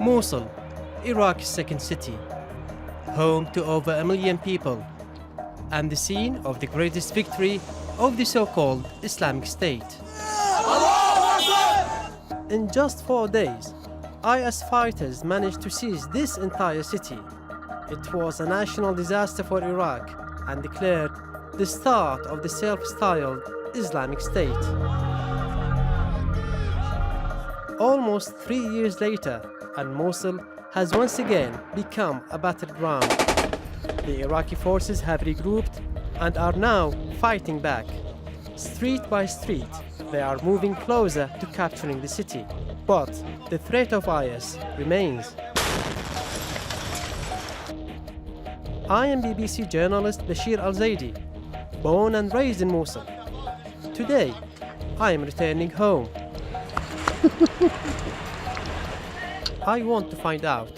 Mosul, Iraq's second city, home to over 1 million people, and the scene of the greatest victory of the so-called Islamic State. In just 4 days, IS fighters managed to seize this entire city. It was a national disaster for Iraq and declared the start of the self-styled Islamic State. Almost 3 years later, and Mosul has once again become a battleground. The Iraqi forces have regrouped and are now fighting back. Street by street, they are moving closer to capturing the city. But the threat of IS remains. I am BBC journalist Bashir Al-Zaidi, born and raised in Mosul. Today, I am returning home. I want to find out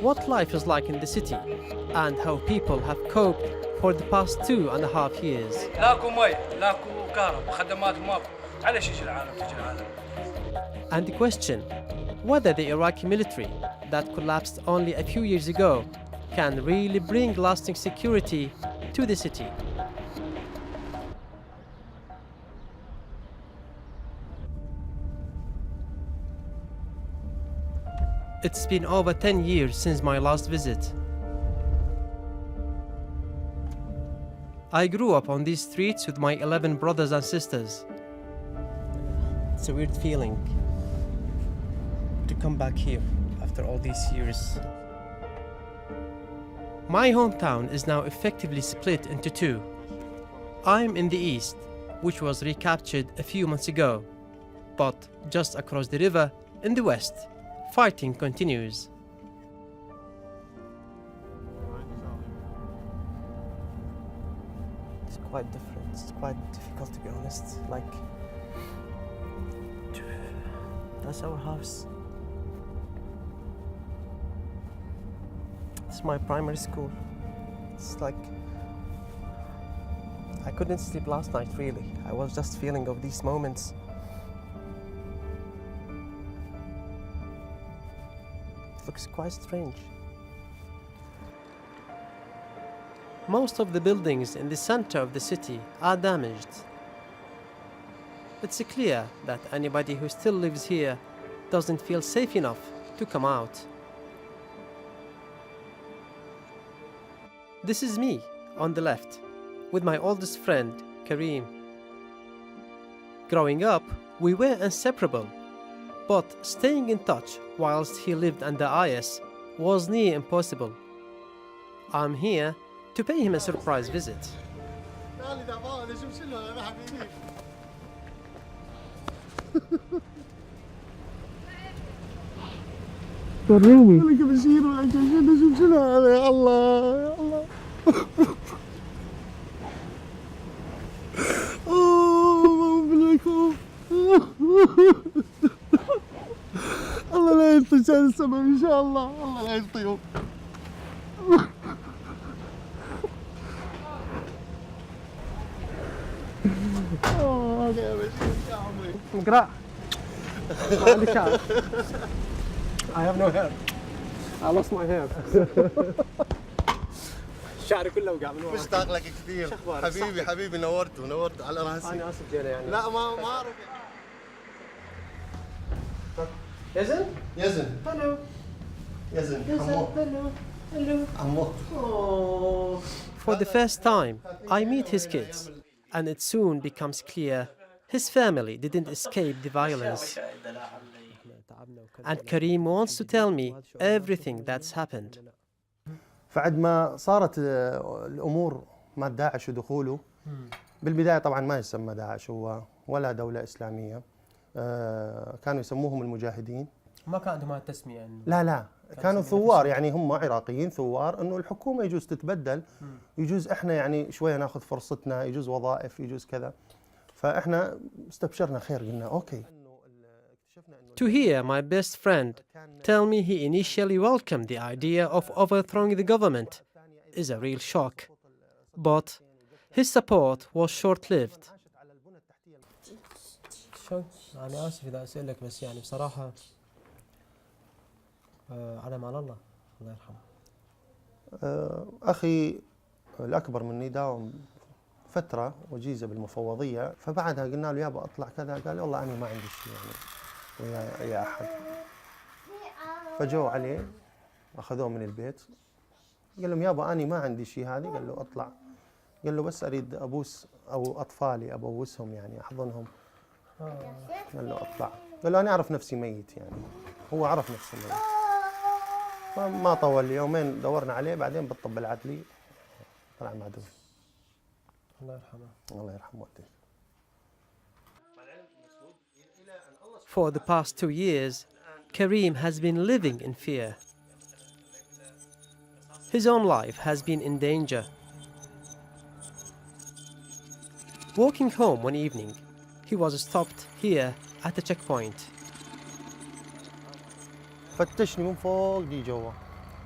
what life is like in the city and how people have coped for the past 2.5 years. And the question, whether the Iraqi military that collapsed only a few years ago can really bring lasting security to the city. It's been over 10 years since my last visit. I grew up on these streets with my 11 brothers and sisters. It's a weird feeling to come back here after all these years. My hometown is now effectively split into two. I'm in the east, which was recaptured a few months ago. But just across the river, in the west, fighting continues. It's quite different. It's quite difficult, to be honest. Like, that's our house. It's my primary school. It's like, I couldn't sleep last night, really. I was just feeling of these moments. It looks quite strange. Most of the buildings in the center of the city are damaged. It's clear that anybody who still lives here doesn't feel safe enough to come out. This is me, on the left, with my oldest friend, Kareem. Growing up, we were inseparable, but staying in touch whilst he lived under IS was near impossible. I'm here to pay him a surprise visit. وريني لك بشير ولا شو شنو هذا يا الله يا الله الله لا يطيش هذا السبب ان شاء الله الله لا يطيهم يا بشير يا عمري اقرأ. ما عندي شعر. I have no hair. I lost my hair. شعري كله وقع من ورا. مشتاق لك كثير حبيبي حبيبي نورت على راسي. أنا آسف جينا يعني. لا ما أعرف. يزن. Hello. يزن عمو. Hello. عمو. Oh. For the first time, I meet his kids, and it soon becomes clear his family didn't escape the violence. And Kareem wants to tell me everything that's happened. فعد ما صارت الأمور مع داعش ودخوله بالبداية طبعا ما يسمى داعش هو ولا دولة إسلامية كانوا يسموهم المجاهدين ما كان عندهم التسمية يعني. لا كانوا ثوار يعني هم عراقيين ثوار انه الحكومة يجوز تتبدل يجوز احنا يعني شوية ناخذ فرصتنا يجوز وظائف يجوز كذا فاحنا استبشرنا خير قلنا اوكي. To hear my best friend tell me he initially welcomed the idea of overthrowing the government is a real shock. But his support was short-lived. أنا آسف إذا أسألك بس يعني بصراحة على مال الله الله يرحمه. أخي الأكبر مني داوم فترة وجيزة بالمفوضية، فبعدها قلنا له يابا أطلع كذا، قال والله أنا ما عندي شيء يعني ويا أحد. فجوا عليه أخذوه من البيت، قال لهم يابا أنا ما عندي شيء هذه، قال له أطلع، قال له بس أريد أبوس أو أطفالي أبوسهم يعني أحضنهم. قال له أطلع، قال له أنا أعرف نفسي ميت يعني، هو عرف نفسه ميت. ما طول يومين دورنا عليه، بعدين بالطب العدلي طلع معدوم. الله يرحمه. الله يرحم والديك. For the past 2 years, Kareem has been living in fear. His own life has been in danger. Walking home one evening, he was stopped here at a checkpoint. فتشني من فوق دي جوا،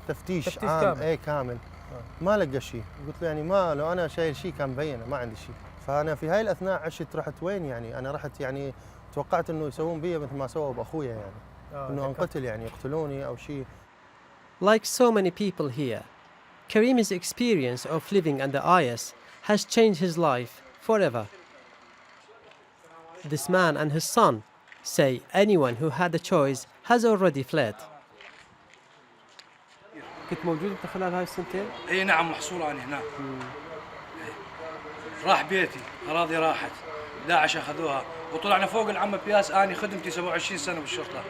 تفتيش عام كامل. اي كامل. ما لقى شيء، قلت له يعني ما لو انا شايل شيء كان مبينه، ما عندي شيء. فانا في هاي الاثناء عشت رحت وين يعني، انا رحت يعني توقعت انه يسوون بي مثل ما سووا باخويا يعني، انه انقتل يعني يقتلوني او شيء. Like so many people here, Kareem's experience of living under IS has changed his life forever. This man and his son say anyone who had a choice has already fled. كنت موجود انت خلال هاي السنتين؟ اي نعم محصول انا هناك. راح بيتي، اراضي راحت، داعش اخذوها، وطلعنا فوق العم بياس. اني خدمتي 27 سنه بالشرطه.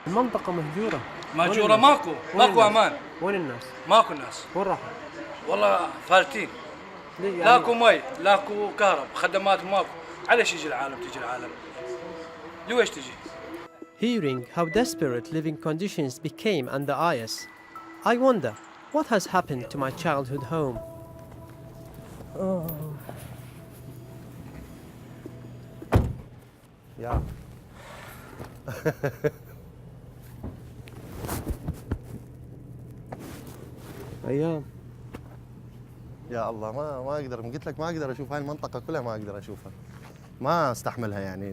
المنطقة مهجورة، ماكو امان. وين الناس؟ ماكو ناس. وين راحوا؟ والله فارتين. يعني لاكو مي، لاكو كهرب، خدمات ماكو. عليش يجي العالم؟ تجي العالم لويش تجي؟ Hearing how desperate living conditions became under IS, I wonder what has happened to my childhood home. يا أيام. يا الله ما اقدر، قلت لك ما اقدر اشوف هاي المنطقه كلها، ما اقدر اشوفها، ما استحملها يعني،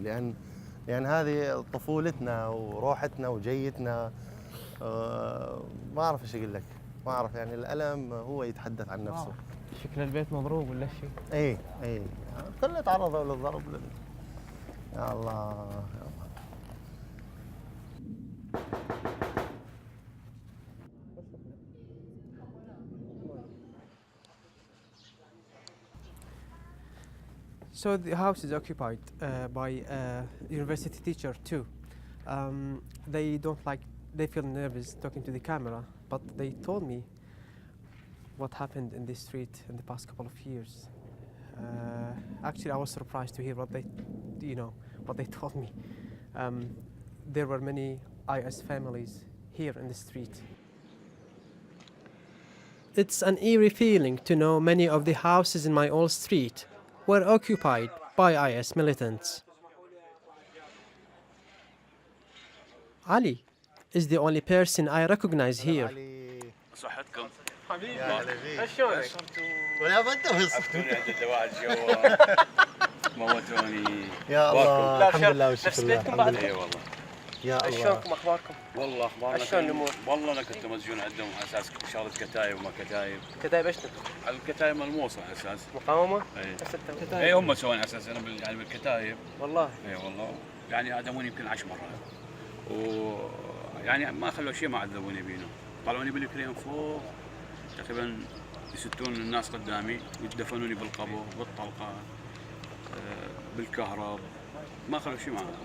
لان هذه طفولتنا وروحتنا وجيتنا. ما اعرف ايش اقول لك، ما اعرف يعني الالم هو يتحدث عن نفسه. شكل البيت مضروب ولا شيء؟ اي كله تعرضوا للضرب. يا الله يا الله. So the house is occupied by a university teacher too. They feel nervous talking to the camera, but they told me what happened in this street in the past couple of years. Actually, I was surprised to hear what they told me. There were many IS families here in the street. It's an eerie feeling to know many of the houses in my old street were occupied by IS militants. Ali is the only person I recognize here. صحتكم حبيبي يا هلا فيك. شلونك؟ ولا انت بس. اخذوني عند الدواء الجو. موتوني. يا الله لا، الحمد لله والشكر نفس لله. بيتكم بعد؟ اي والله. يا الله. شلونكم اخباركم؟ والله اخبارنا شلون الأمور؟ والله انا كنت مسجون عندهم على اساس شغله كتايب وما كتايب. كتايب ايش؟ الكتايب مال موصل على اساس. مقاومة؟ اي بس انت اي هم سوون على اساس انا يعني بالكتايب. والله اي والله يعني عدموني يمكن 10 مرات. ويعني ما خلوا شيء ما عذبوني بينه. طلعوني بالكريم فوق تقريبا يستون الناس قدامي ويدفنوني بالقبو بالطلقه بالكهرب، ما خلوا شيء معنا.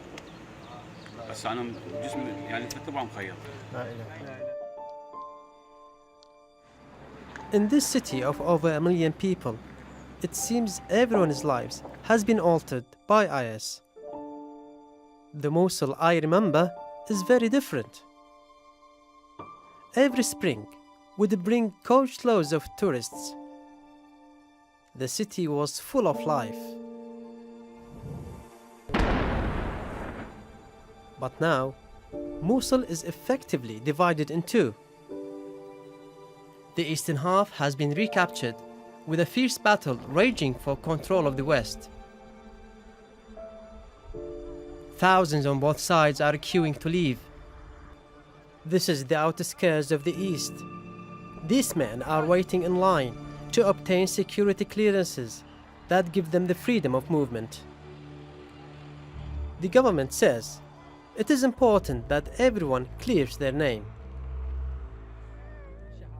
بس انا جسمي يعني تعتبره مخيط. لا اله. In this city of over 1 million people, it seems everyone's lives has been altered by IS. The Mosul I remember is very different. Every spring would bring coachloads of tourists. The city was full of life. But now, Mosul is effectively divided in two. The eastern half has been recaptured, with a fierce battle raging for control of the west. Thousands on both sides are queuing to leave. This is the outskirts of the east. These men are waiting in line to obtain security clearances that give them the freedom of movement. The government says it is important that everyone clears their name.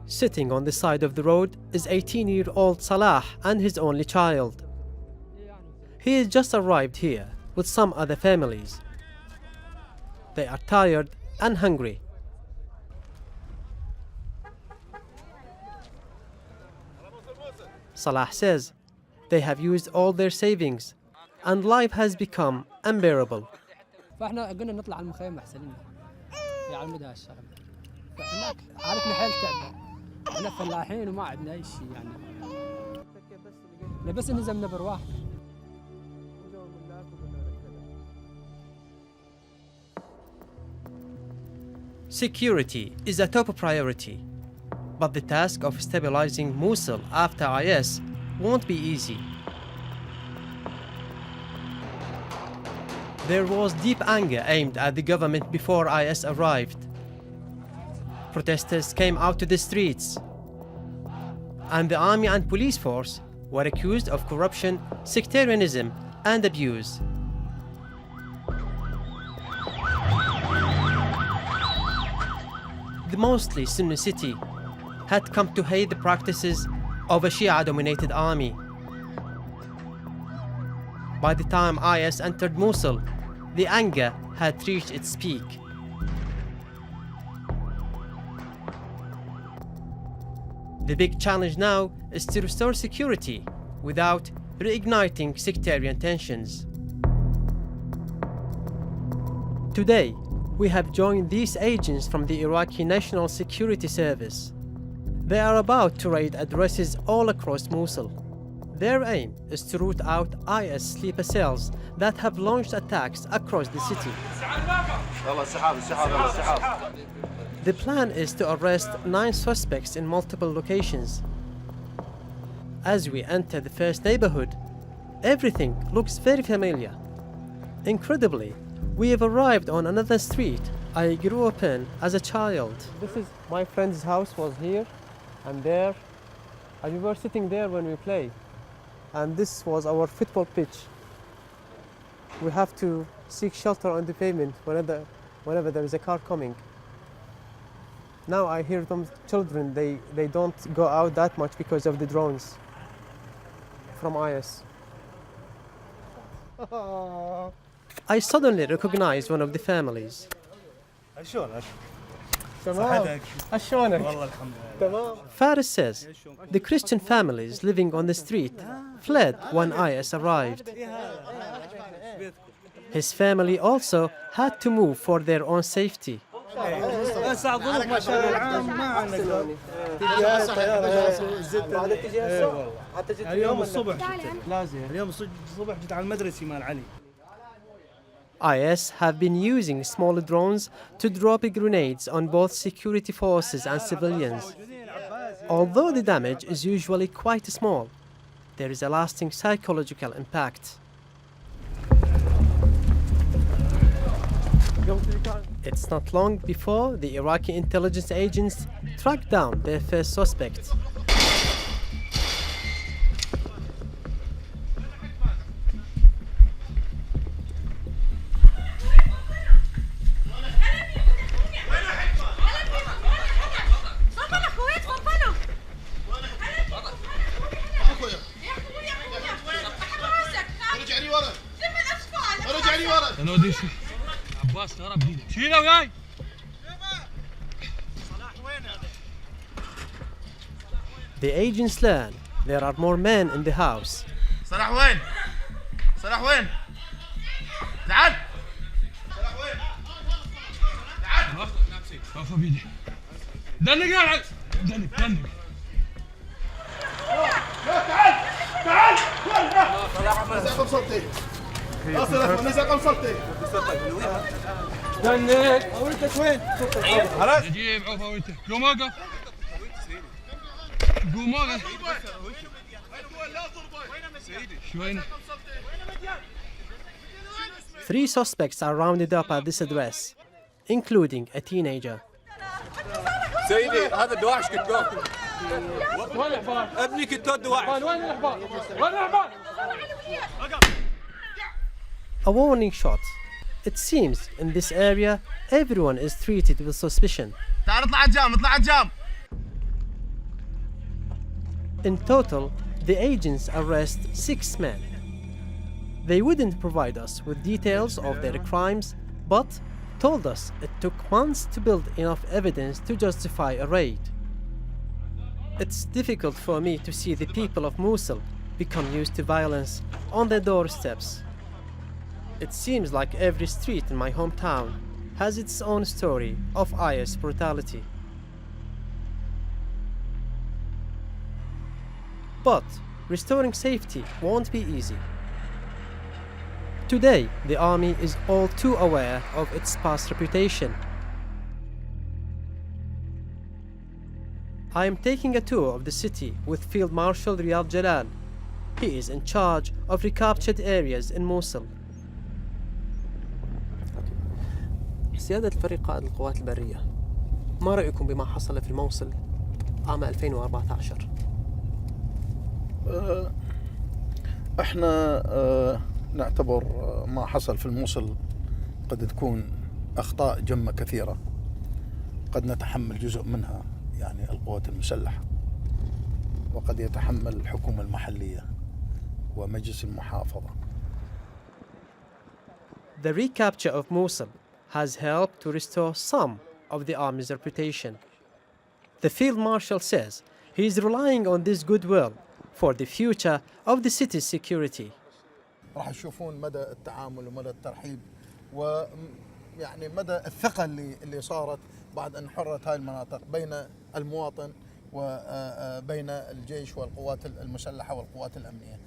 Sitting on the side of the road is 18-year-old Salah and his only child. He has just arrived here with some other families. They are tired and hungry. Salah says they have used all their savings and life has become unbearable. فاحنا قلنا نطلع على المخيم احسن لنا في على المدى هالشغله فهناك حالتنا حيل تعبه احنا فلاحين وما عندنا اي شيء يعني بس نزلنا برواح. Security is a top priority, but the task of stabilizing Mosul after IS won't be easy. There was deep anger aimed at the government before IS arrived. Protesters came out to the streets, and the army and police force were accused of corruption, sectarianism, and abuse. The mostly Sunni city had come to hate the practices of a Shia-dominated army. By the time IS entered Mosul, the anger had reached its peak. The big challenge now is to restore security without reigniting sectarian tensions. Today, we have joined these agents from the Iraqi National Security Service. They are about to raid addresses all across Mosul. Their aim is to root out IS sleeper cells that have launched attacks across the city. The plan is to arrest 9 suspects in multiple locations. As we enter the first neighborhood, everything looks very familiar. Incredibly, we have arrived on another street I grew up in as a child. This is my friend's house was here and there, and we were sitting there when we play. And this was our football pitch. We have to seek shelter on the pavement whenever there is a car coming. Now I hear some children, they don't go out that much because of the drones from IS. I suddenly recognized one of the families. Faris says the Christian families living on the street fled when IS arrived. His family also had to move for their own safety. IS have been using small drones to drop grenades on both security forces and civilians. Although the damage is usually quite small, there is a lasting psychological impact. It's not long before the Iraqi intelligence agents track down their first suspect. The agents learn there are more men in the house. صلاح وين؟ صلاح وين؟ تعال. صلاح وين؟ تعال. وقف بيدي. دنق قاعد. دنق. تعال. تعال. صلاح نزل صوتي. نزل صوتي. دنق. اولتك وين؟ خلاص. جيب عوف اولتك. قوم وقف. قوم وقف. Three suspects are rounded up at this address, including a teenager. سيدي هذا دواعش كتوت. وين الحبال؟ ابني كتوت دواعش. وين الحبال؟ وين الحبال؟ A warning shot. It seems in this area everyone is treated with suspicion. تعال اطلع الجام اطلع الجام. In total, the agents arrest 6 men. They wouldn't provide us with details of their crimes, but told us it took months to build enough evidence to justify a raid. It's difficult for me to see the people of Mosul become used to violence on their doorsteps. It seems like every street in my hometown has its own story of IS brutality. But restoring safety won't be easy. Today, the army is all too aware of its past reputation. I am taking a tour of the city with Field Marshal Riyad Jalal. He is in charge of recaptured areas in Mosul. سيادة الفريق قائد القوات البرية، ما رأيكم بما حصل في الموصل عام 2014؟ احنا نعتبر ما حصل في الموصل قد تكون أخطاء جمة كثيرة، قد نتحمل جزء منها يعني القوات المسلحة، وقد يتحمل الحكومة المحلية ومجلس المحافظة. The recapture of Mosul has helped to restore some of the army's reputation. The Field Marshal says he is relying on this goodwill for the future of the city's security. راح تشوفون مدى التعامل ومدى الترحيب ويعني مدى الثقة اللي صارت بعد أن حررت هاي المناطق بين المواطن وبين الجيش والقوات المسلحة والقوات الأمنية.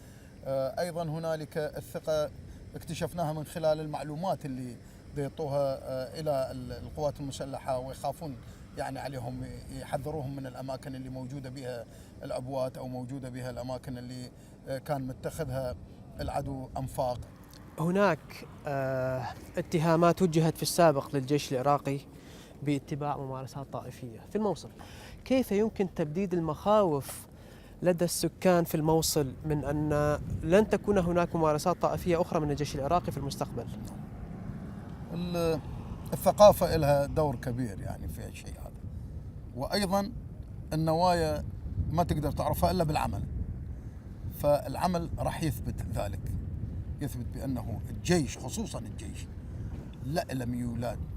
أيضا هنالك الثقة اكتشفناها من خلال المعلومات اللي يعطوها إلى القوات المسلحة، ويخافون يعني عليهم، يحذروهم من الأماكن اللي موجودة بها العبوات أو موجودة بها الأماكن اللي كان متخذها العدو أنفاق. هناك اتهامات وجهت في السابق للجيش العراقي باتباع ممارسات طائفية في الموصل. كيف يمكن تبديد المخاوف لدى السكان في الموصل من أن لن تكون هناك ممارسات طائفية أخرى من الجيش العراقي في المستقبل؟ الثقافة لها دور كبير يعني في الشيء هذا، وأيضا النوايا ما تقدر تعرفها إلا بالعمل، فالعمل راح يثبت ذلك، يثبت بأنه الجيش خصوصا الجيش لا له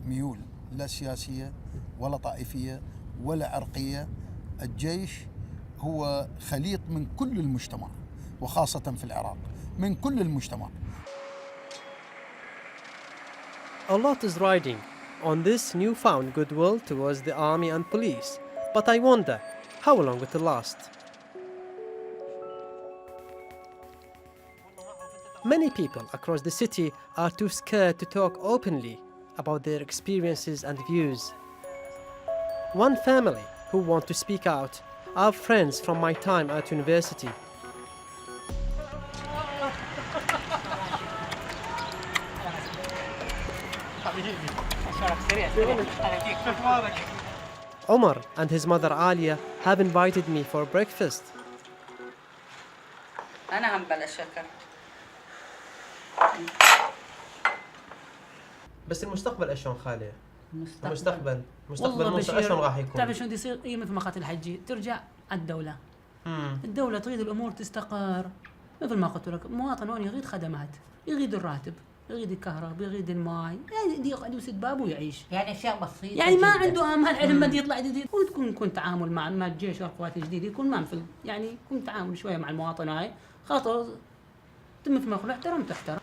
ميول لا سياسية ولا طائفية ولا عرقية. الجيش هو خليط من كل المجتمع، وخاصة في العراق من كل المجتمع. A lot is riding on this newfound goodwill towards the army and police, but I wonder how long it will last. Many people across the city are too scared to talk openly about their experiences and views. One family who want to speak out are friends from my time at university. Omar and his mother Alia have invited me for breakfast. أنا هم بلا شكر. بس المستقبل شلون خالي؟ المستقبل والله موسى بشير، شلون راح يكون؟ تعرف شلون يصير؟ اي مثل ما قالت الحجي ترجع على الدوله. الدوله تريد الامور تستقر، مثل ما قلت لك المواطن هون يريد خدمات، يريد الراتب، يريد الكهرباء، يريد الماء، يعني يقعد يسد بابه ويعيش. يعني اشياء بسيطه يعني ما جداً. عنده امل علم بدي يطلع جديد، وتكون تعامل مع الجيش والقوات الجديده، يكون ما مثل يعني يكون تعامل شويه مع المواطن هاي، خاطر مثل ما قلت احترم تحترم.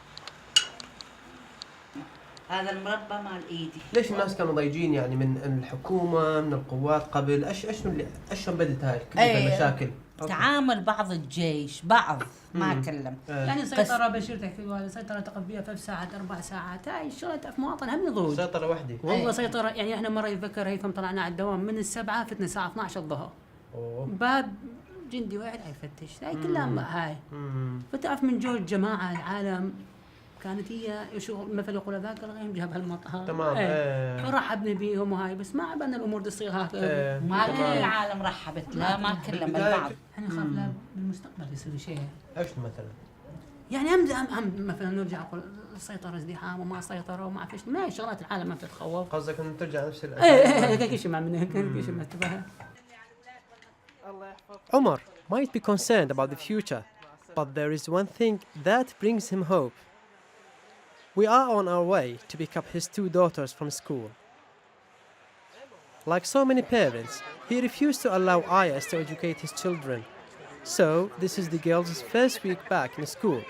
هذا المربى مال ايدي. ليش الناس كانوا ضايجين يعني من الحكومة من القوات قبل؟ شلون بدت هاي كل المشاكل؟ تعامل بعض الجيش بعض ما كلم. يعني سيطرة بشير تحكي والله سيطرة تقف بها 3 ساعات 4 ساعات، هاي الشغلة تعرف مواطن هم يضوج. سيطرة وحدي. والله سيطرة يعني احنا مرة يتذكر هيثم طلعنا على الدوام من 7 فتنا الساعة 12 الظهر. باب جندي واحد يفتش، هاي كلها هاي. فتعرف من جو الجماعة العالم كانت هي شغل مثل يقول ذاك الغيم جابها المطهر. تمام. فرحبنا بيهم وهاي، بس ما عبنا الامور تصير هكذا. ما كل العالم رحبت لا، ما كلهم البعض. احنا نخاف لا بالمستقبل يصير شيء. ايش مثلا؟ يعني هم مثلا نرجع نقول سيطر ازدحام وما سيطروا وما فيش، ما هي شغلات العالم ما تتخوف. قصدك انه ترجع نفس كل شيء ما منه كل شيء ما تبغى. Omar might be concerned about the future, but there is one thing that brings him hope. We are on our way to pick up his 2 daughters from school. Like so many parents, he refused to allow Ayas to educate his children. So, this is the girls' first week back in school,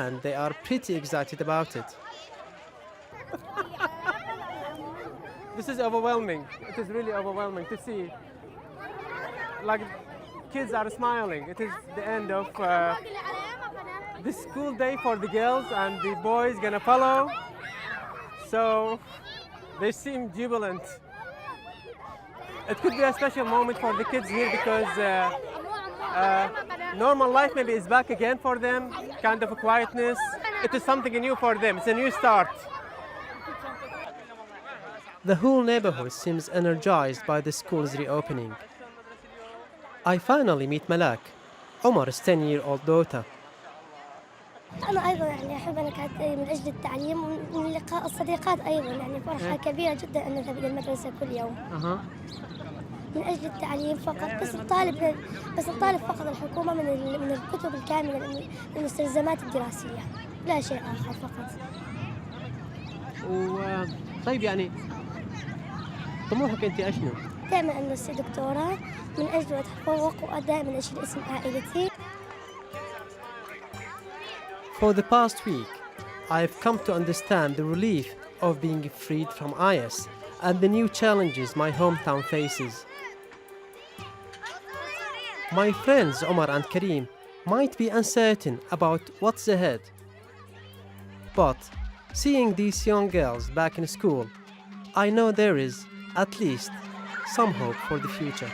and they are pretty excited about it. This is overwhelming. It is really overwhelming to see. Like, kids are smiling. It is the end of the school day for the girls, and the boys gonna follow. So, they seem jubilant. It could be a special moment for the kids here because normal life maybe is back again for them, kind of a quietness. It is something new for them. It's a new start. The whole neighborhood seems energized by the school's reopening. I finally meet Malak, Omar's 10-year-old daughter. أنا أيضا يعني أحب أن كانت من أجل التعليم ومن لقاء الصديقات أيضا، يعني فرحة كبيرة جدا أن نذهب إلى المدرسة كل يوم. من أجل التعليم فقط، بس نطالب فقط الحكومة من الكتب الكاملة من المستلزمات الدراسية، لا شيء آخر فقط. طيب يعني طموحك أنت أشنو؟ دائما أن أصير دكتورة من أجل أتفوق ودائما أشيل اسم عائلتي. For the past week, I have come to understand the relief of being freed from IS and the new challenges my hometown faces. My friends Omar and Karim might be uncertain about what's ahead. But seeing these young girls back in school, I know there is, at least, some hope for the future.